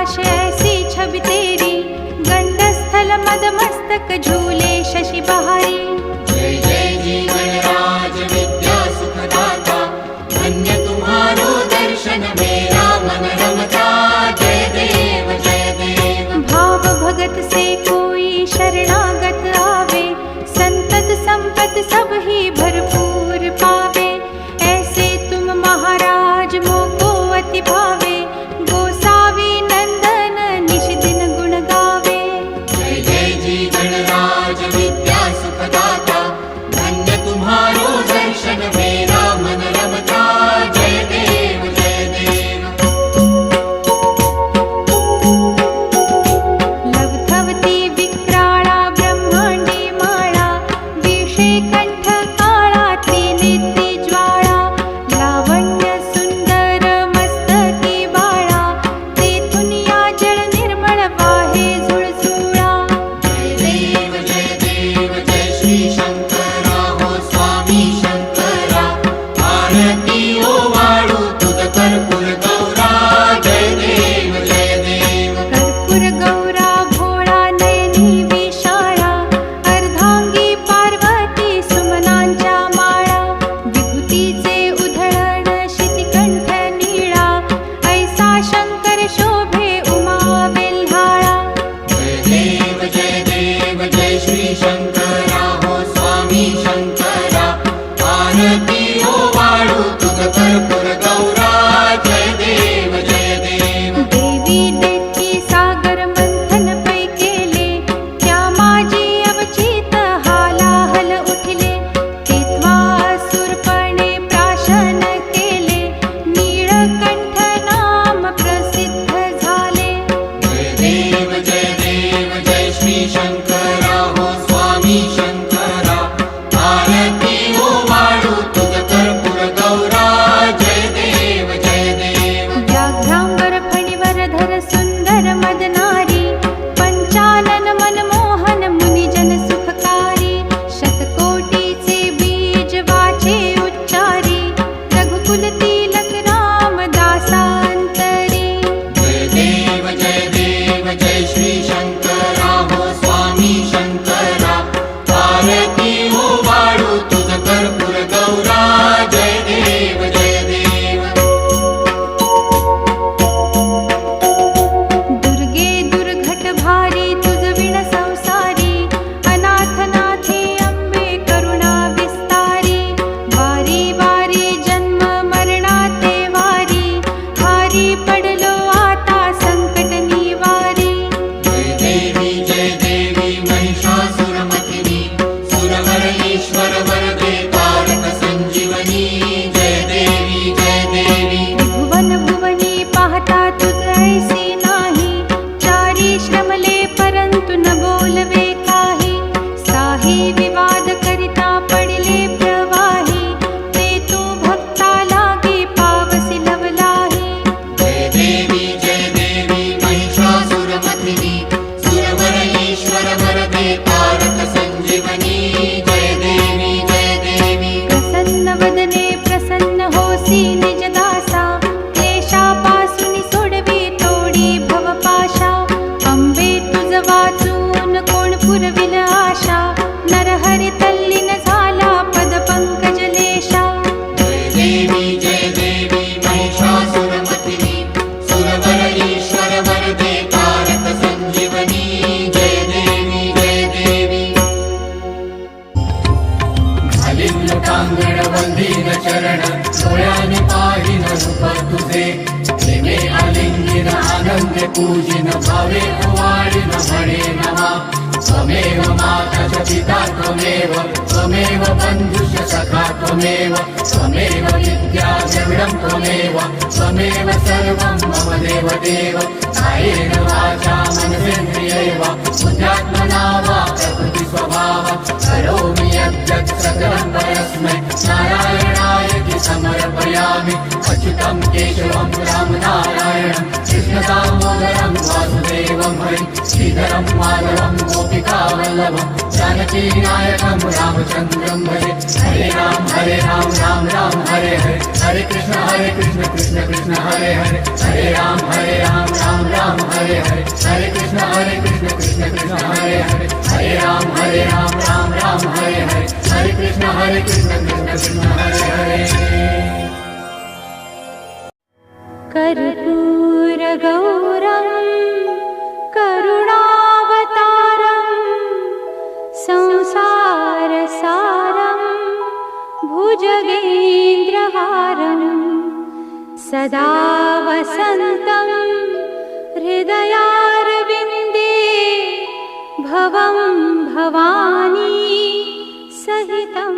प्रकाश ऐसी छवि तेरी, गंडस्थल मदमस्तक झूले शशि बहारी। जय जय जी गणराज विद्या सुखदाता, धन्य तुम्हारो दर्शन मेरा मन रमता। जय देव जय देव। भाव भगत से कोई शरणागत आवे, संतत संपत सब ही भरपूर पावे। ऐसे तुम महाराज मोको अति भावे, गोसावी नंदन निश दिन गुण गावे। जय जय जी गणराज विद्या सुखदाता, धन्य तुम्हारो दर्शन मेरा मन रमता। जय देव जय देव। लवथवती विक्राळा ब्रह्मांडी माळा, विषे कंठ काळा त्रिनेत्री ज्वाळा। लावण्य सुंदर मस्तकी बाळा, तेथून या जळ निर्मळ वाहे झुळझुळा। जय देव जय श्री शंकरा हो स्वामी शंकरा, आरती ओवाळू तुझ कर्पूर गौरा। जय देव जय देव। कर्पूर गौरा भोळा नयनी विशाळा, अर्धांगी पार्वती सुमनांच्या माळा। विभूतीचे उधळण शितिकंठ नीळा, ऐसा शंकर शोभे उमा वेल्हाळा। जय देव जय श्री शंकरा हो स्वामी शंकरा, आरती ओवाळू तुझ कर्पूर गौरा। जय देव जय देव। देवी देती सागर मंथन पै केले, त्या माझी अवचित हालाहल उठले। तेथवा असुरपणे प्राशन केले, नीळकंठ नाम प्रसिद्ध झाले। जय देव जय श्री शंकरा हो स्वामी शंकरा, आरती ओवाळू तुझ कर्पूर गौरा। जय देव जय देव। व्याघ्रांबर फणीवर सुंदर मदनारी, पंचानन मनमोहन मुनिजन सुखकारी। शतकोटीचे बीज वाचे उच्चारी, रघुकुल तिलक रामदासांतरी। जय देव जय श्री शंकरा हो स्वामी शंकरा, आरती ओवाळू तुझ कर्पूर गौरा। जय देव जय देव। दुर्गे दुर्घट भारी तुझ विण संसारी, अनाथनाथे अंबे करुणा विस्तारी। वारी वारी जन्म मरणाते वारी, भारी पडलो आता संकट निवारी। जय देवी महिषासुरमथिनी, सुरवर ईश्वर वरदे तारक संजीवनी। जय देवी जय देवी। भुवन भुवनी पाहता तुझ ऐसी नाही, चारी श्रमले परंतु न बोलवे काही। साही विवाद करिता पडले प्रवाही, ते तू भक्ता लागे पावसी लवलाही। जय देवी महिषासुरमथिनी, सुरवर ईश्वर वरदे तारक संजीवनी। जय देवी जय देवी। प्रसन्न वदने प्रसन्न होसी निज दासा, क्लेशापासून सोडवी तोडी भवपाशा। अंबे तुझ वाचून कोण पुरविल आशा, नरहरी तल्लीन झाला पद पंकज लेशा। जय देवी महिषासुरमथिनी, सुरवर ईश्वर वरदे तारक संजीवनी। जय देवी जय देवी। घालीन लोटांगण वंदीन चरण, डोळ्याने पाहिन रूप तुझे। प्रेमे आलिंगन आनंदे पूजिन, भावे ओवाळीन म्हणे नमा। त्वमेव माता च पिता त्वमेव, त्वमेव बन्धुश्च सखा त्वमेव। त्वमेव विद्या द्रविडं त्वमेव, त्वमेव सर्वं मम देव देव। कायेन वाचा मनसेन्द्रियैव, बुद्ध्यात्मना वा प्रकृति स्वभावात्। करोमि यद्यत् सकलं परस्मै नारायणायति समर्पयामि। अच्युतं केशवं रामनारायणं, कृष्णदामोदरं वासुदेवं हरिं। श्रीधरं माधवं गोपिकावल्लभं जानकीनायकं रामचन्द्रं भजे हरे राम राम राम हरे हरे हरे कृष्ण कृष्ण कृष्ण हरे हरे हरे राम राम राम हरे हरे हरे कृष्ण कृष्ण कृष्ण हरे हरे हरे राम राम राम हरे हरे हरे कृष्ण कृष्ण कृष्ण हरे हरे कर्पूरगौरं करुणावतारं संसारसारं भुजगेन्द्रहारं सदा वसन्तं हृदयारविन्दे भवं भवानी सहितं